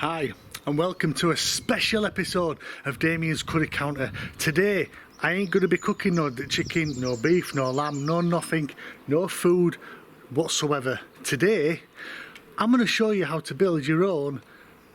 Hi and welcome to a special episode of Damien's Curry Counter. Today I ain't going to be cooking no chicken, no beef, no lamb, no nothing, no food whatsoever. Today I'm going to show you how to build your own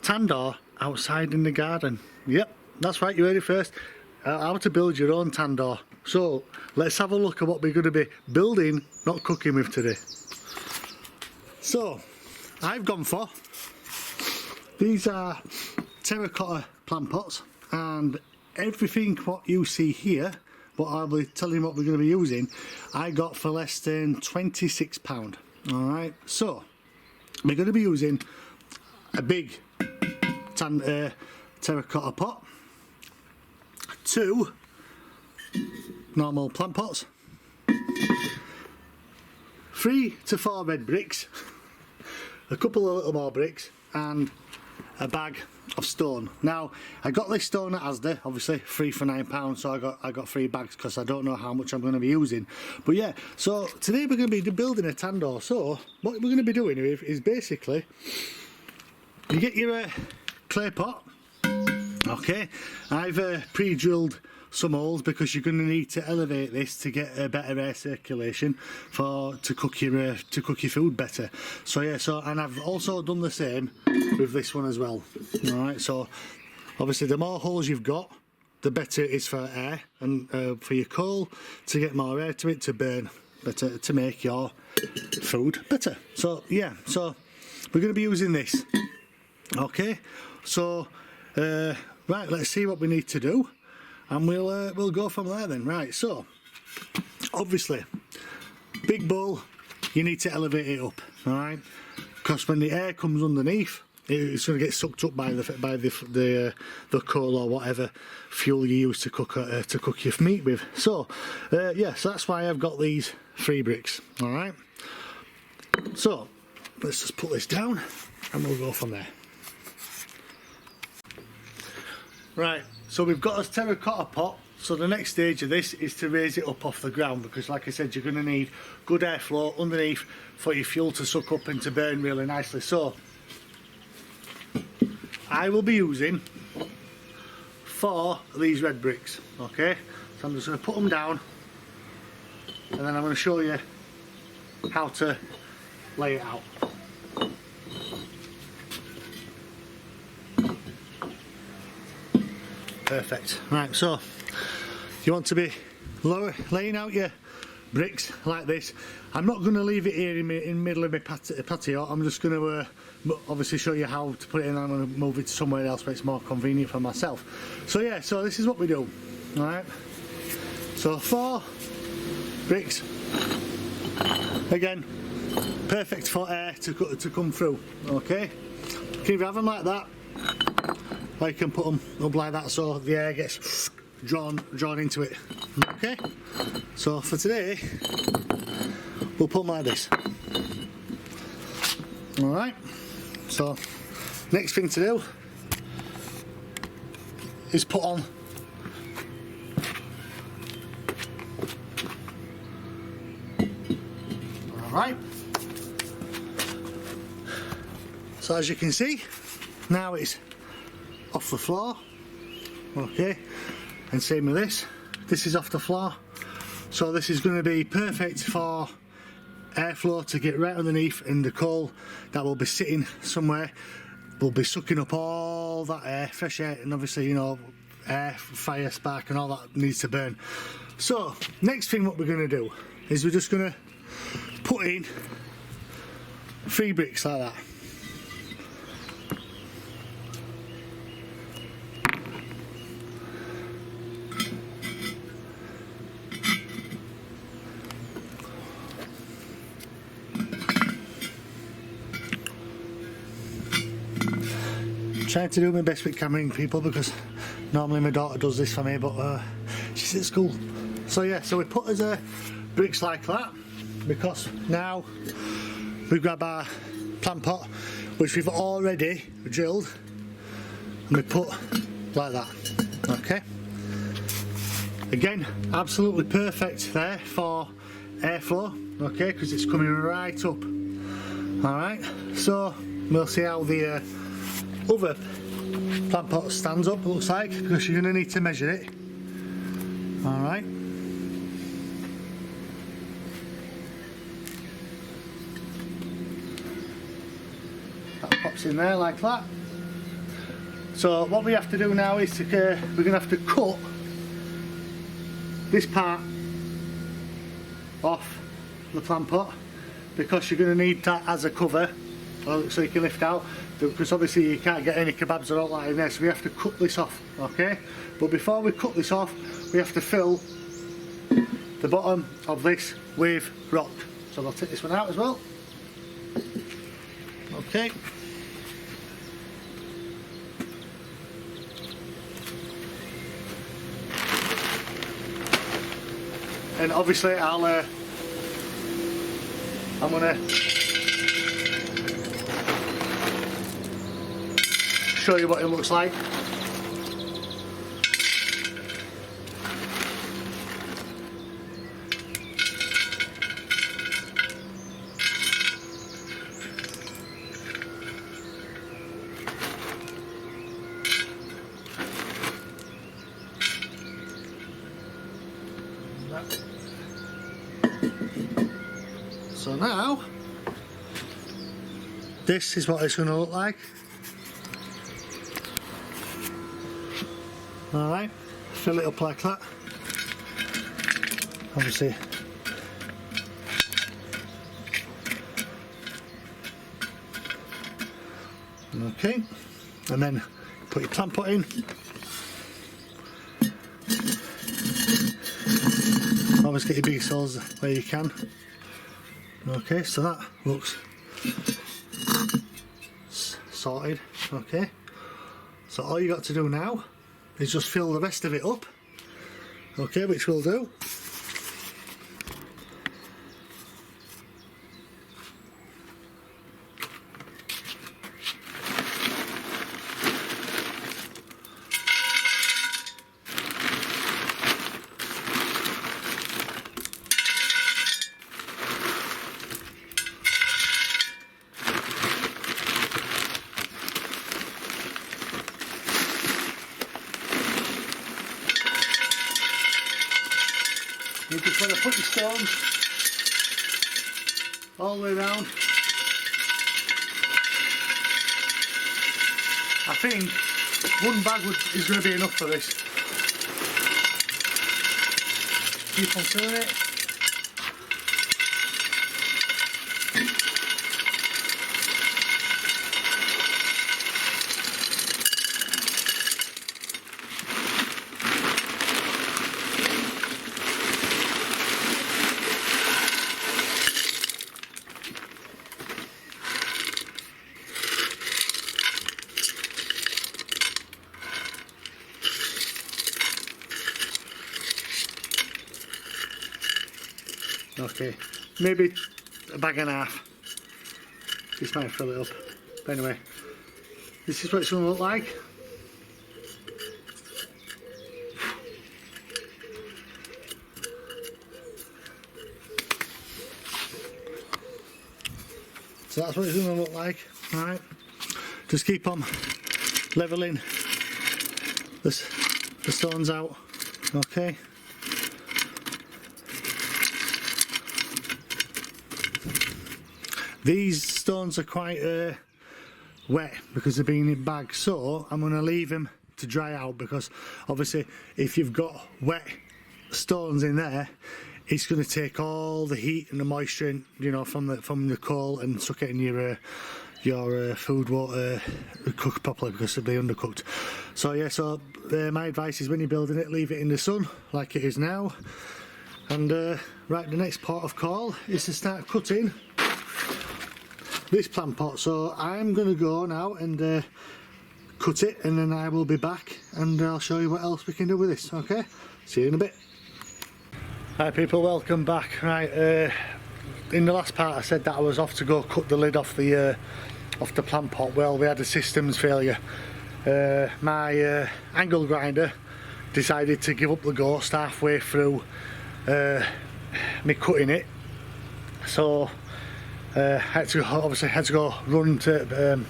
tandoor outside in the garden. Yep, that's right, you heard it first. How to build your own tandoor. So let's have a look at what we're going to be building, not cooking with today. So I've gone for these are terracotta plant pots, and everything what you see here, what I'll be telling you what we're going to be using, I got for less than £26. Alright, so we're going to be using a big terracotta pot, 2 normal plant pots, 3 to 4 red bricks, a couple of little more bricks, and a bag of stone. Now I got this stone at Asda, obviously 3 for £9, so I got 3 bags because I don't know how much I'm going to be using. But yeah, so today we're going to be building a tandoor. So what we're going to be doing is basically you get your clay pot. Okay, I've pre-drilled some holes because you're going to need to elevate this to get a better air circulation to cook your food better. So yeah, and I've also done the same with this one as well. All right, so obviously the more holes you've got, the better it is for air and for your coal to get more air to it to burn better, to make your food better. So yeah, so we're going to be using this. Okay, so right, let's see what we need to do, and we'll go from there then. Right, so obviously big bowl, you need to elevate it up, all right, because when the air comes underneath, it's going to get sucked up by the coal or whatever fuel you use to cook your meat with. So yeah, so that's why I've got these 3 bricks. All right, so let's just put this down and we'll go from there. Right, so we've got a terracotta pot. So the next stage of this is to raise it up off the ground, because like I said, you're going to need good airflow underneath for your fuel to suck up and to burn really nicely. So I will be using 4 of these red bricks. Okay, so I'm just going to put them down and then I'm going to show you how to lay it out. Perfect. Right, so you want to be laying out your bricks like this. I'm not going to leave it here in the middle of my patio. I'm just going to obviously show you how to put it in. I'm going to move it to somewhere else where it's more convenient for myself. So yeah, so this is what we do. Alright, so 4 bricks, again perfect for air to come through. Okay, you can either have them like that, or you can put them up like that so the air gets drawn into it. Okay, so for today we'll put them like this. Alright, so next thing to do is put on alright, so as you can see now it's off the floor. Okay, and same with this is off the floor, so this is going to be perfect for airflow to get right underneath, and the coal that will be sitting somewhere will be sucking up all that air, fresh air, and obviously, you know, air, fire, spark and all that needs to burn. So next thing what we're going to do is we're just going to put in 3 bricks like that. Trying to do my best with cameraing people, because normally my daughter does this for me, but she's at school. So yeah, so we put as bricks like that, because now we've got our plant pot which we've already drilled, and we put like that. Okay, again absolutely perfect there for airflow, okay, because it's coming right up. Alright, so we'll see how the other plant pot stands up, it looks like, because you're going to need to measure it. Alright. That pops in there like that. So what we have to do now is we're going to have to cut this part off the plant pot, because you're going to need that as a cover so you can lift out, because obviously you can't get any kebabs or all that in there, so we have to cut this off, okay? But before we cut this off, we have to fill the bottom of this with rock. So I'll take this one out as well. Okay. And obviously I'm gonna show you what it looks like. So now, this is what it's going to look like. Alright, fill it up like that. Obviously. Okay, and then put your plant pot in. Always get your biggest holes where you can. Okay, so that looks sorted. Okay, so all you got to do now is just fill the rest of it up. Okay, which we'll do. You just want to put your stones all the way around. I think one bag is going to be enough for this. Keep on filling it. Okay, maybe a bag and a half. This might fill it up. But anyway, this is what it's going to look like. So that's what it's going to look like. Alright, just keep on levelling the stones out. Okay. These stones are quite wet because they're being in bags, so I'm going to leave them to dry out, because obviously if you've got wet stones in there, it's going to take all the heat and the moisture, you know, from the coal and suck it in your food water cook properly, because it'll be undercooked. So yeah, so my advice is when you're building it, leave it in the sun like it is now. And right, the next port of call is to start cutting this plant pot. So I'm going to go now and cut it, and then I will be back and I'll show you what else we can do with this. Okay, see you in a bit. Hi people, welcome back. Right, in the last part I said that I was off to go cut the lid off the plant pot. Well, we had a systems failure. My angle grinder decided to give up the ghost halfway through me cutting it, so obviously had to go run to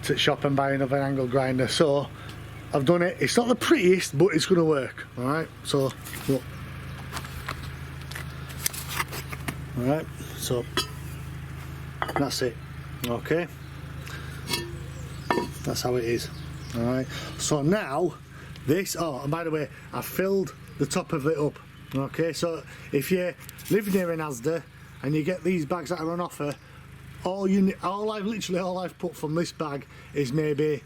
to the shop and buy another angle grinder. So I've done it. It's not the prettiest, but it's going to work. All right. So look. All right. So that's it. Okay. That's how it is. All right. So now this. Oh, and by the way, I filled the top of it up. Okay. So if you live near an Asda and you get these bags that are on offer, all I've put from this bag is maybe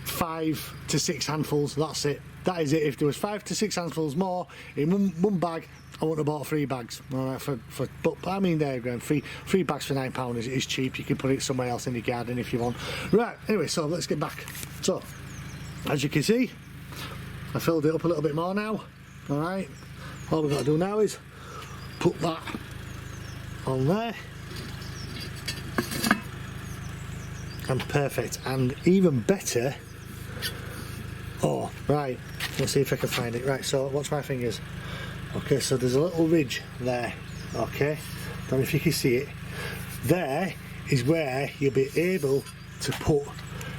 5 to 6 handfuls. That's it. That is it. If there was 5 to 6 handfuls more in one bag, I wouldn't have bought 3 bags. All right, but I mean, there you go. Three bags for £9 is cheap. You can put it somewhere else in your garden if you want. Right. Anyway, so let's get back. So, as you can see, I filled it up a little bit more now. All right. All we've got to do now is put that on there. And perfect. And even better. Oh, right. Let's see if I can find it. Right, so watch my fingers. Okay, so there's a little ridge there. Okay, don't know if you can see it. There is where you'll be able to put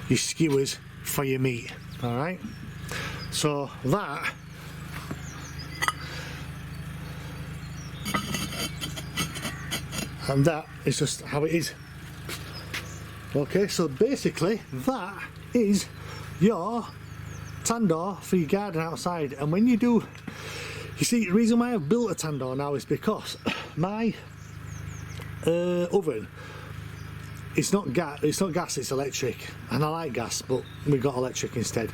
your skewers for your meat. All right. So that. And that is just how it is. Okay, so basically that is your tandoor for your garden outside. And when you do, you see, the reason why I've built a tandoor now is because my oven, it's not gas, it's electric, and I like gas, but we got electric instead,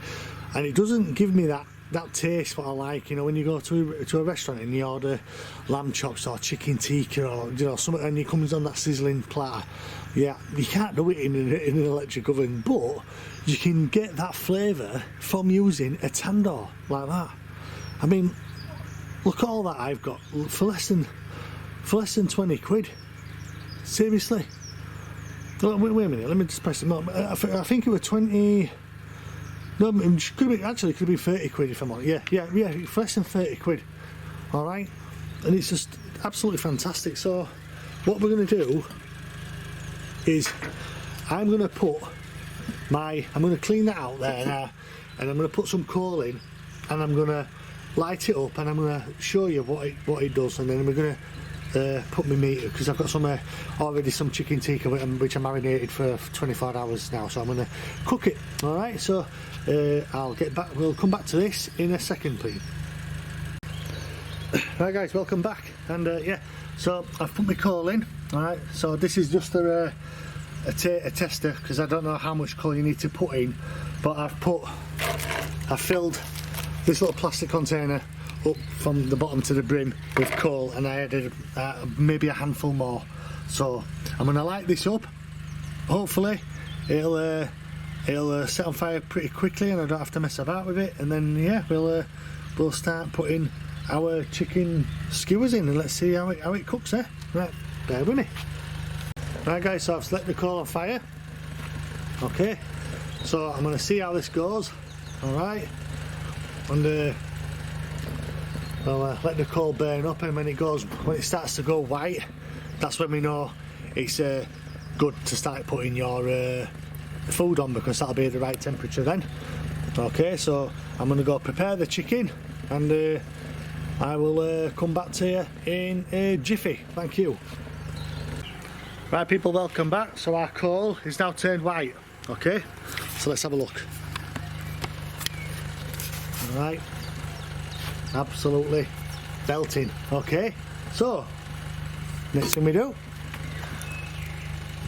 and it doesn't give me that taste what I like. You know, when you go to a restaurant and you order lamb chops or chicken tikka or, you know, something, and it comes on that sizzling platter. Yeah, you can't do it in an electric oven, but you can get that flavour from using a tandoor like that. I mean, look at all that I've got for less than 20 quid. Seriously. Wait a minute, let me just press them up. I think it was 20. No, it could be 30 quid if I'm on. Yeah, for less than 30 quid. All right, and it's just absolutely fantastic. So, what we're going to do is, I'm going to clean that out there now, and I'm going to put some coal in, and I'm going to light it up, and I'm going to show you what it does, and then we're going to put my meat, because I've got already some chicken tikka which I marinated for 24 hours now, so I'm going to cook it. All right, so I'll get back. We'll come back to this in a second, please. Right, guys, welcome back. And yeah, so I've put my coal in. All right, so this is just a tester, because I don't know how much coal you need to put in, but I've filled this little plastic container up from the bottom to the brim with coal, and I added maybe a handful more. So I'm going to light this up. Hopefully it'll set on fire pretty quickly, and I don't have to mess about with it. And then yeah, we'll start putting our chicken skewers in, and let's see how it cooks. Right, bear with me. Right, guys, so I've let the coal on fire. Okay, so I'm going to see how this goes. All right, and I'll let the coal burn up, and when it starts to go white, that's when we know it's good to start putting your food on, because that'll be the right temperature then. Okay, so I'm going to go prepare the chicken, and I will come back to you in a jiffy. Thank you. Right, people, welcome back. So our coal is now turned white. Okay, so let's have a look. All right, absolutely belting. Okay, so next thing we do,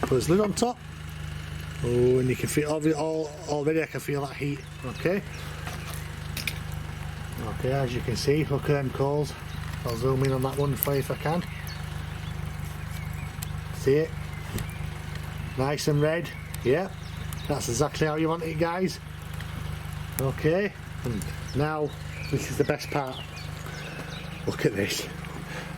put this lid on top. Oh, and you can feel already I can feel that heat. Okay, as you can see, look at them coals. I'll zoom in on that one for you if I can. See it? Nice and red. Yeah, that's exactly how you want it, guys. Okay, and now this is the best part. Look at this.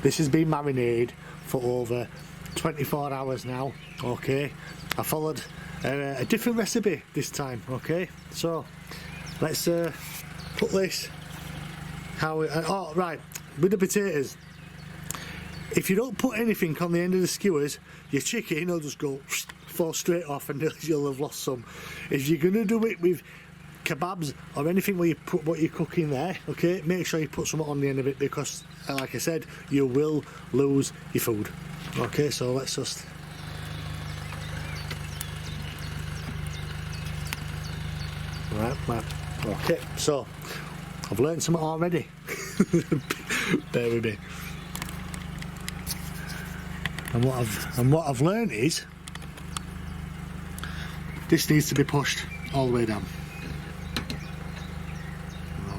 This has been marinated for over 24 hours now. Okay, I followed a different recipe this time. Okay, so let's put this. Oh, right, with the potatoes, if you don't put anything on the end of the skewers, your chicken will just go fall straight off and you'll have lost some. If you're going to do it with kebabs or anything where you put what you cook in there, okay, make sure you put something on the end of it, because like I said, you will lose your food. Okay, so let's just... Right. Okay, so I've learned something already. Bear with me. And what I've learned is this needs to be pushed all the way down.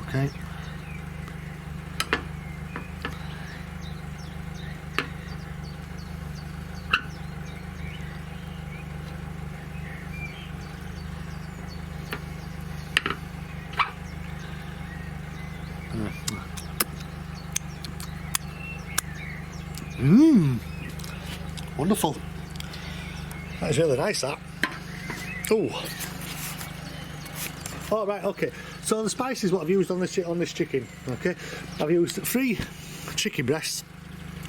Okay. Wonderful. That's really nice, that. Oh. All right. Okay. So the spices what I've used on this chicken. Okay. I've used 3 chicken breasts,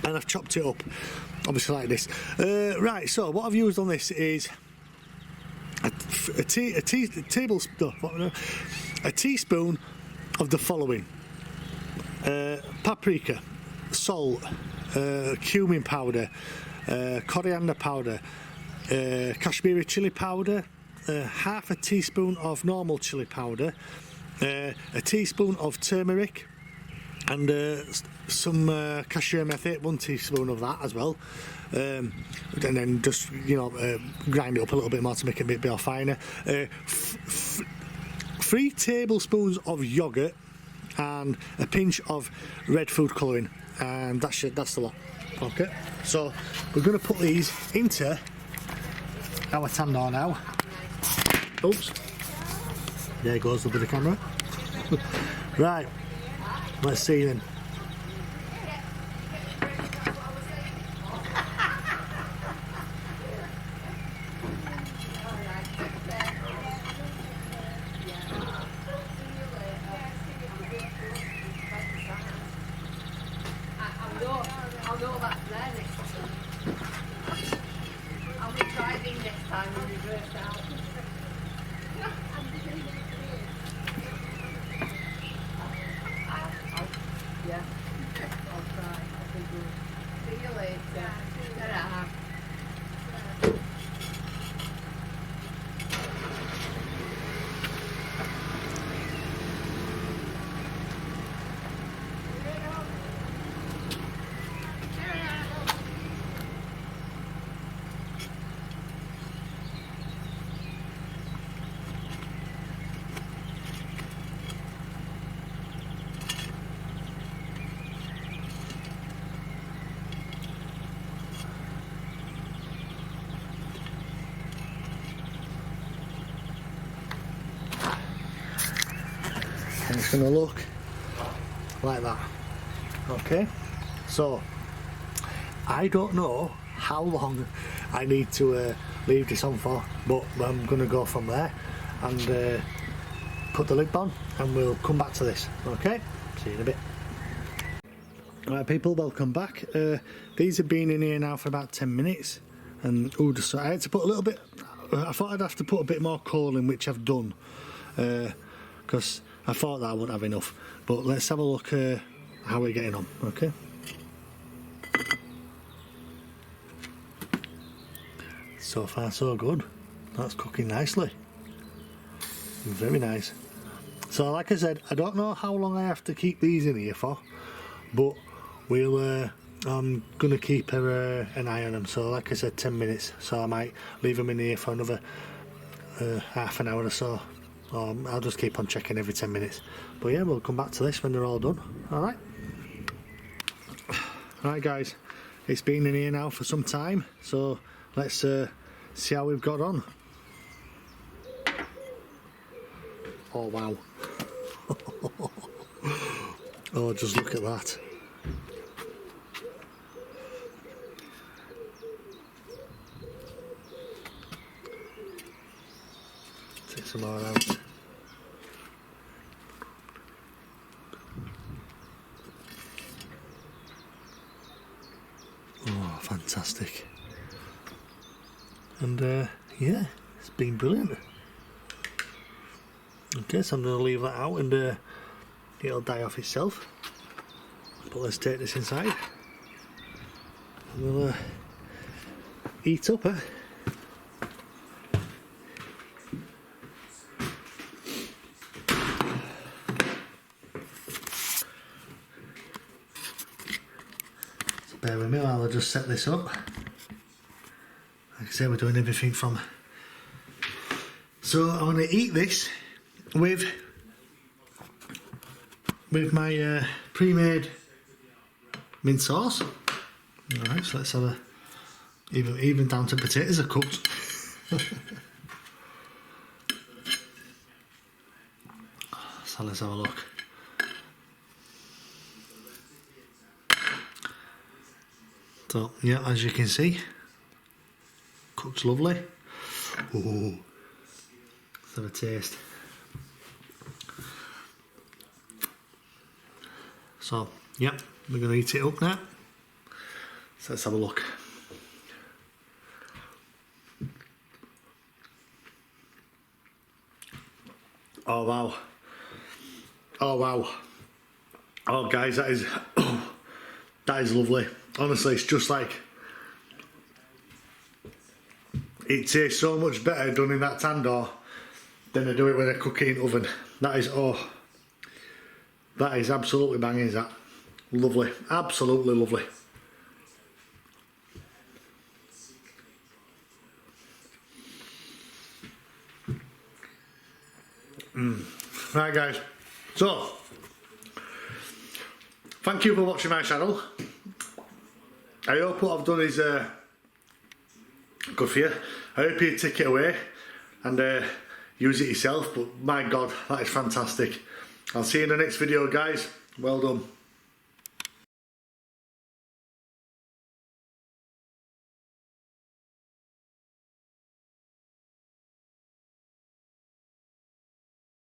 and I've chopped it up, obviously like this. Right. So what I've used on this is a teaspoon of the following: paprika, salt, cumin powder, coriander powder, Kashmiri chili powder, half a teaspoon of normal chili powder, a teaspoon of turmeric, and some cashew method, 1 teaspoon of that as well, and then just grind it up a little bit more to make it a bit more finer. 3 tablespoons of yogurt and a pinch of red food colouring, and that's the lot. Okay, so we're going to put these into our tandoor now. Oops, there goes the bit of camera. Right, let's see then. I'll go back there next time. I'll be driving next time and reverse out. Yeah, I'll try. I'll be good. See you later. Ta-ra. And it's going to look like that. Okay, so I don't know how long I need to leave this on for, but I'm going to go from there and put the lid on, and we'll come back to this. Okay, see you in a bit. Alright people, welcome back. These have been in here now for about 10 minutes, and so I had to put a little bit, I thought I'd have to put a bit more coal in, which I've done, because I thought that I wouldn't have enough. But let's have a look how we're getting on. Okay, so far so good. That's cooking nicely, very nice. So like I said, I don't know how long I have to keep these in here for, but we'll I'm gonna keep an eye on them. So like I said, 10 minutes, so I might leave them in here for another half an hour or so. I'll just keep on checking every 10 minutes. But yeah, we'll come back to this when they're all done. Alright. Alright guys, it's been in here now for some time, so let's see how we've got on. Oh wow. Oh, just look at that. Take some more out. Oh, fantastic. and yeah, it's been brilliant. Okay, so I'm going to leave that out and it'll die off itself. But let's take this inside and we'll eat up, eh? So bear with me while I just set this up. Like I say, we're doing everything from... So I'm going to eat this with my pre-made mint sauce. Alright, so let's have a... Even down to potatoes are cooked. So let's have a look. So yeah, as you can see, cooked lovely. Ooh, let's have a taste. So yeah, we're going to eat it up now. So let's have a look. Oh wow. Oh wow. Oh guys, that is that is lovely. Honestly, it's just like, it tastes so much better done in that tandoor than I do it when I cook it in oven. That is, oh, that is absolutely banging, is that? Lovely, absolutely lovely. Right guys, so thank you for watching my channel. I hope what I've done is good for you. I hope you take it away and use it yourself, but my god, that is fantastic. I'll see you in the next video guys. Well done.